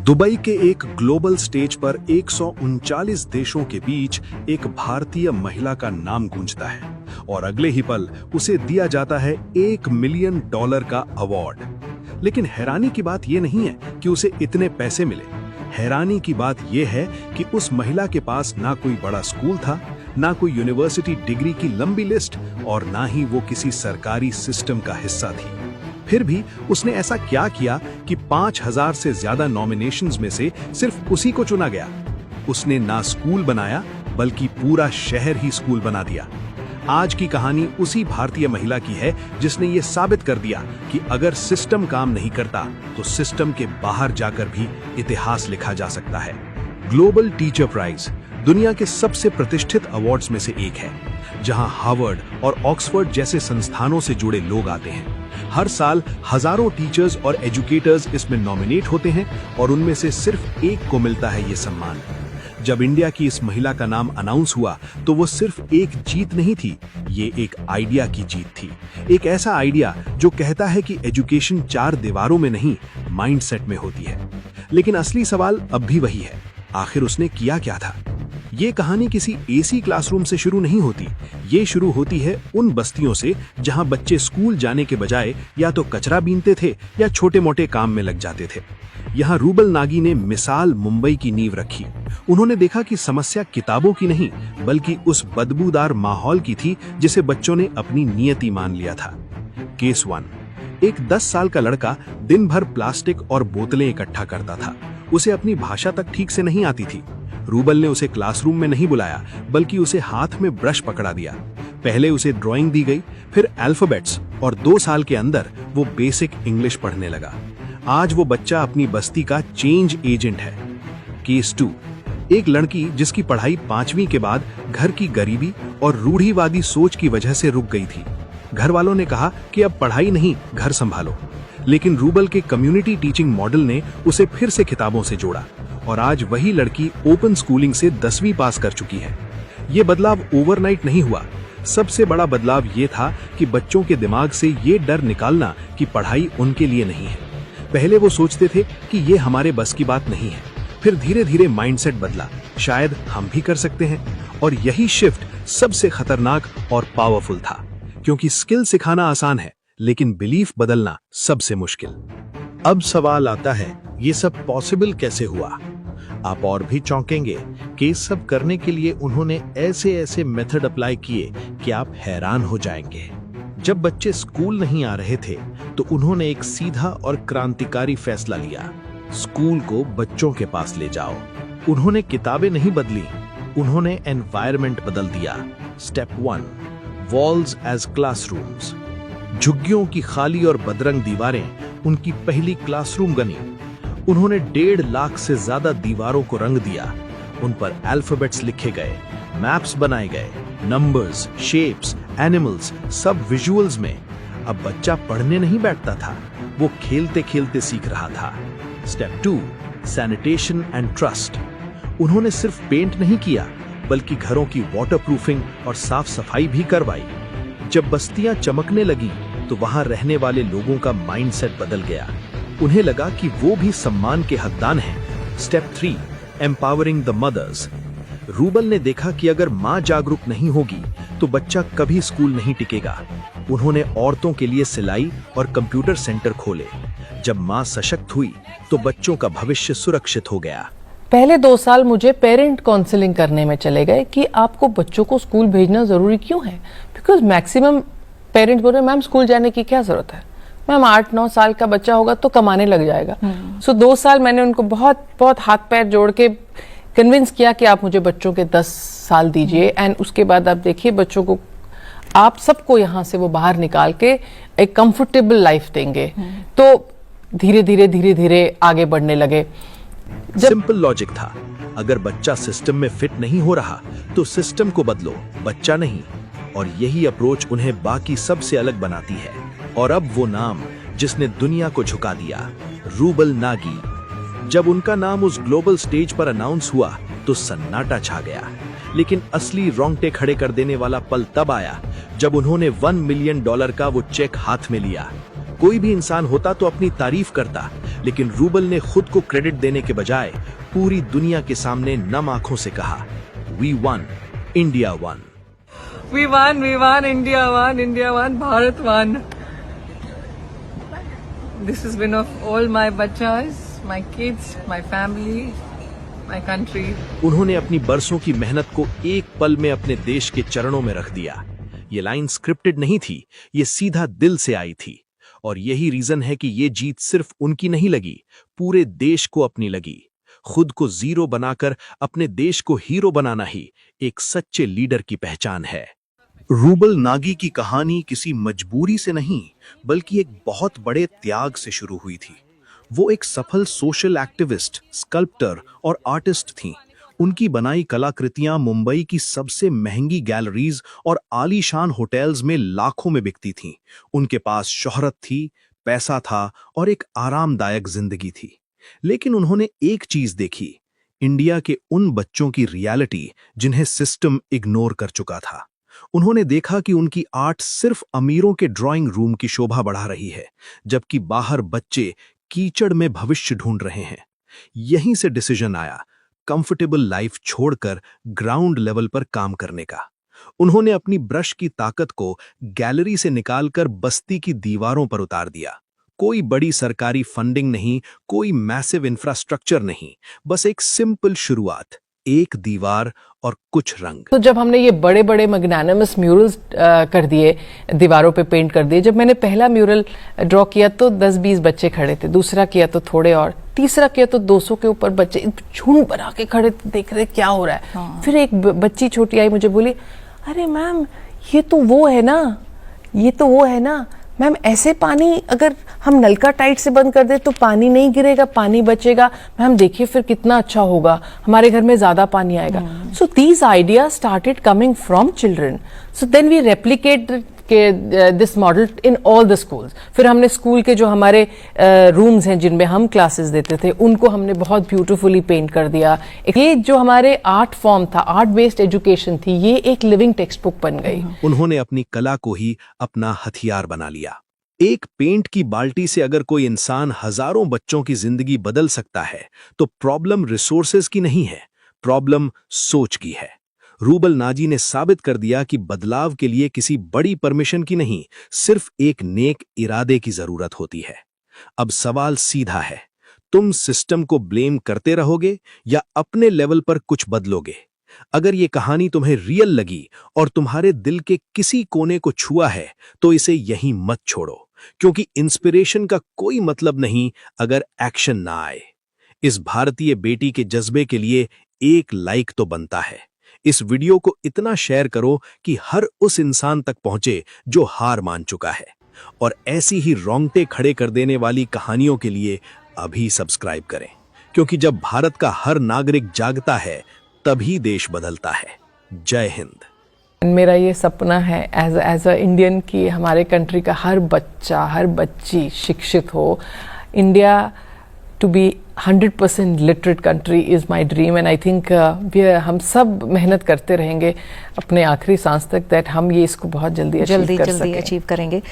Dubai के एक global stage पर 139 देशों के बीच एक भारतीय महिला का नाम गूंजता है और अगले ही पल उसे दिया जाता है $1 मिलियन का अवार्ड। लेकिन हैरानी की बात यह नहीं है कि उसे इतने पैसे मिले। हैरानी की बात यह है कि उस महिला के पास ना कोई बड़ा स्कूल था, ना कोई यूनिवर्सिटी डिग्री की लंबी लिस्ट और ना ही वो किसी सरकारी सिस्टम का हिस्सा थी। फिर भी उसने ऐसा क्या किया कि 5000 से ज्यादा नॉमिनेशंस में से सिर्फ उसी को चुना गया। उसने ना स्कूल बनाया बल्कि पूरा शहर ही स्कूल बना दिया। आज की कहानी उसी भारतीय महिला की है जिसने ये साबित कर दिया कि अगर सिस्टम काम नहीं करता तो सिस्टम के बाहर जाकर भी इतिहास लिखा जा सकता है। ग्लोबल टीचर प्राइज दुनिया के सबसे प्रतिष्ठित अवार्ड्स में से एक है, जहां हार्वर्ड और ऑक्सफोर्ड जैसे संस्थानों से जुड़े लोग आते हैं। हर साल हजारों टीचर्स और एजुकेटर्स इसमें नॉमिनेट होते हैं और उनमें से सिर्फ एक को मिलता है ये सम्मान। जब इंडिया की इस महिला का नाम अनाउंस हुआ तो वो सिर्फ एक जीत नहीं थी, ये एक आइडिया की जीत थी। एक ऐसा आइडिया जो कहता है कि एजुकेशन 4 दीवारों में नहीं, माइंडसेट में होती है। लेकिन असली सवाल अब भी वही है, आखिर उसने किया क्या था? ये कहानी किसी एसी क्लासरूम से शुरू नहीं होती। ये शुरू होती है उन बस्तियों से जहां बच्चे स्कूल जाने के बजाय या तो कचरा बीनते थे या छोटे मोटे काम में लग जाते थे। यहाँ रूबल नागी ने मिसाल मुंबई की नींव रखी। उन्होंने देखा कि समस्या किताबों की नहीं बल्कि उस बदबूदार माहौल की थी जिसे बच्चों ने अपनी नियति मान लिया था। केस 1। एक 10 साल का लड़का दिन भर प्लास्टिक और बोतलें इकट्ठा करता था। उसे अपनी भाषा तक ठीक से नहीं आती थी। रूबल ने उसे क्लासरूम में नहीं बुलाया बल्कि उसे हाथ में ब्रश पकड़ा दिया। पहले उसे ड्राइंग दी गई, फिर अल्फाबेट्स और 2 साल के अंदर वो बेसिक इंग्लिश पढ़ने लगा। आज वो बच्चा अपनी बस्ती का चेंज एजेंट है। केस 2। एक लड़की जिसकी पढ़ाई 5वीं के बाद घर की गरीबी और रूढ़िवादी सोच की वजह से रुक गई थी। घर वालों ने कहा कि अब पढ़ाई नहीं, घर संभालो। लेकिन रूबल के कम्युनिटी टीचिंग मॉडल ने उसे फिर से किताबों से जोड़ा और आज वही लड़की ओपन स्कूलिंग से 10वीं पास कर चुकी है। ये बदलाव ओवरनाइट नहीं हुआ। सबसे बड़ा बदलाव ये था कि बच्चों के दिमाग से ये डर निकालना कि पढ़ाई उनके लिए नहीं है। पहले वो सोचते थे कि ये हमारे बस की बात नहीं है। फिर धीरे धीरे माइंडसेट बदला, शायद हम भी कर सकते हैं। और यही शिफ्ट सबसे खतरनाक और पावरफुल था, क्योंकि स्किल सिखाना आसान है लेकिन बिलीफ बदलना सबसे मुश्किल। अब सवाल आता है, ये सब पॉसिबल कैसे हुआ? आप और भी चौंकेंगे कि इस सब करने के लिए उन्होंने ऐसे मेथड अप्लाई किए कि आप हैरान हो जाएंगे। जब बच्चे स्कूल नहीं आ रहे थे तो उन्होंने एक सीधा और क्रांतिकारी फैसला लिया, स्कूल को बच्चों के पास ले जाओ। उन्होंने किताबें नहीं बदली, उन्होंने एनवायरनमेंट बदल दिया। Step 1, walls as classrooms. झुग्गियों की खाली और बदरंग दीवारें उनकी पहली क्लासरूम बनी। उन्होंने 1.5 लाख से ज्यादा दीवारों को रंग दिया। उन पर अल्फाबेट्स लिखे गए, मैप्स बनाए गए, नंबर्स, शेप्स, एनिमल्स, सब विजुअल्स में। अब बच्चा पढ़ने नहीं बैठता था, वो खेलते खेलते सीख रहा था। Step 2, sanitation and trust. उन्होंने सिर्फ पेंट नहीं किया बल्कि घरों की वाटरप्रूफिंग और साफ सफाई भी करवाई। जब बस्तियां चमकने लगी तो वहां रहने वाले लोगों का माइंडसेट बदल गया। उन्हें लगा कि वो भी सम्मान के हकदार हैं। Step 3, empowering the mothers. Rubal ने देखा कि अगर मां जागरूक नहीं होगी तो बच्चा कभी स्कूल नहीं टिकेगा। उन्होंने औरतों के लिए सिलाई और कंप्यूटर सेंटर खोले। जब मां सशक्त हुई तो बच्चों का भविष्य सुरक्षित हो गया। पहले 2 साल मुझे पेरेंट काउंसलिंग करने में चले गए कि आपको बच्चों को स्कूल भेजना जरूरी क्यों है, बिकॉज मैक्सिमम पेरेंट्स बोल रहे मैम स्कूल जाने की क्या जरूरत है, मैम 8-9 साल का बच्चा होगा तो कमाने लग जाएगा। सो 2 साल मैंने उनको बहुत हाथ पैर जोड़ के कन्विंस किया कि आप मुझे बच्चों के 10 साल दीजिए एंड उसके बाद आप देखिए बच्चों को, आप सबको यहाँ से वो बाहर निकाल के एक कंफर्टेबल लाइफ देंगे। तो धीरे धीरे आगे बढ़ने लगे। सिंपल लॉजिक था, अगर बच्चा सिस्टम में फिट नहीं हो रहा तो सिस्टम को बदलो, बच्चा नहीं। और यही अप्रोच उन्हें बाकी सबसे अलग बनाती है। और अब वो नाम जिसने दुनिया को झुका दिया, रूबल नागी। जब उनका नाम उस ग्लोबल स्टेज पर अनाउंस हुआ तो सन्नाटा छा गया। लेकिन असली रोंगटे खड़े कर देने वाला पल तब आया जब उन्होंने $1 मिलियन का वो चेक हाथ में लिया। कोई भी इंसान होता तो अपनी तारीफ करता, लेकिन रूबल ने खुद को क्रेडिट देने के बजाय पूरी दुनिया के सामने नम आंखों से कहा, we won, India won. We won, India won, Bharat won. This is win of all my bachas, my kids, my family, my country. उन्होंने अपनी बरसों की मेहनत को एक पल में अपने देश के चरणों में रख दिया। ये लाइन स्क्रिप्टेड नहीं थी, ये सीधा दिल से आई थी। और यही रीजन है कि ये जीत सिर्फ उनकी नहीं लगी, पूरे देश को अपनी लगी। खुद को जीरो बनाकर अपने देश को हीरो बनाना ही एक सच्चे लीडर की पहचान है। रूबल नागी की कहानी किसी मजबूरी से नहीं, बल्कि एक बहुत बड़े त्याग से शुरू हुई थी। वो एक सफल सोशल एक्टिविस्ट, स्कल्प्टर और आर्टिस्ट थीं। उनकी बनाई कलाकृतियां मुंबई की सबसे महंगी गैलरीज और आलीशान होटल्स में लाखों में बिकती थीं। उनके पास शोहरत थी, पैसा था और एक आरामदायक जिंदगी थी। लेकिन उन्होंने एक चीज देखी, इंडिया के उन बच्चों की रियलिटी जिन्हें सिस्टम इग्नोर कर चुका था। उन्होंने देखा कि उनकी आर्ट सिर्फ अमीरों के ड्राइंग रूम की शोभा बढ़ा रही है, जबकि बाहर बच्चे कीचड़ में भविष्य ढूंढ रहे हैं। यहीं से डिसीजन आया, कंफर्टेबल लाइफ छोड़कर ग्राउंड लेवल पर काम करने का। उन्होंने अपनी ब्रश की ताकत को गैलरी से निकालकर बस्ती की दीवारों पर उतार दिया। कोई बड़ी सरकारी फंडिंग नहीं, कोई मैसिव इंफ्रास्ट्रक्चर नहीं, बस एक सिंपल शुरुआत, एक दीवार और कुछ रंग। तो जब हमने ये बड़े बड़े मैग्नानिमस म्यूरल्स कर दिए, दीवारों पे पेंट कर दिए, जब मैंने पहला म्यूरल ड्रॉ किया तो 10-20 बच्चे खड़े थे, दूसरा किया तो थोड़े और, तीसरा किया तो 200 के ऊपर बच्चे झुंड बना के खड़े थे, देख रहे क्या हो रहा है। हाँ। फिर एक बच्ची छोटी आई, मुझे बोली, अरे मैम ये तो वो है ना, मैम ऐसे पानी अगर हम नलका टाइट से बंद कर दे तो पानी नहीं गिरेगा, पानी बचेगा। मैम देखिए फिर कितना अच्छा होगा, हमारे घर में ज्यादा पानी आएगा। So these ideas started coming from children. So then we replicate this model in all the schools. फिर हमने स्कूल के जो हमारे रूम्स हैं जिनमें हम क्लासेस देते थे, उनको हमने बहुत ब्यूटीफुली पेंट कर दिया। ये जो हमारे आर्ट फॉर्म था, आर्ट बेस्ड एजुकेशन थी, ये एक लिविंग टेक्स्ट बुक बन गई। उन्होंने अपनी कला को ही अपना हथियार बना लिया। एक पेंट की बाल्टी से अगर कोई इंसान हजारों बच्चों की जिंदगी बदल सकता है, तो प्रॉब्लम रिसोर्सेज की नहीं है, प्रॉब्लम सोच की है। रूबल नाजी ने साबित कर दिया कि बदलाव के लिए किसी बड़ी परमिशन की नहीं, सिर्फ एक नेक इरादे की जरूरत होती है। अब सवाल सीधा है, तुम सिस्टम को ब्लेम करते रहोगे या अपने लेवल पर कुछ बदलोगे? अगर ये कहानी तुम्हें रियल लगी और तुम्हारे दिल के किसी कोने को छुआ है, तो इसे यहीं मत छोड़ो, क्योंकि इंस्पिरेशन का कोई मतलब नहीं अगर एक्शन ना आए। इस भारतीय बेटी के जज्बे के लिए एक लाइक तो बनता है। इस वीडियो को इतना शेयर करो कि हर उस इंसान तक पहुंचे जो हार मान चुका है। और ऐसी ही रोंगटे खड़े कर देने वाली कहानियों के लिए अभी सब्सक्राइब करें, क्योंकि जब भारत का हर नागरिक जागता है, तभी देश बदलता है। जय हिंद। मेरा ये सपना है एज अ इंडियन कि हमारे कंट्री का हर बच्चा, हर बच्ची शिक्षित हो। India to be 100% literate country is my dream, and I think हम सब मेहनत करते रहेंगे अपने आखिरी सांस तक, दैट हम ये इसको बहुत जल्दी अचीव कर सकें। अचीव करेंगे।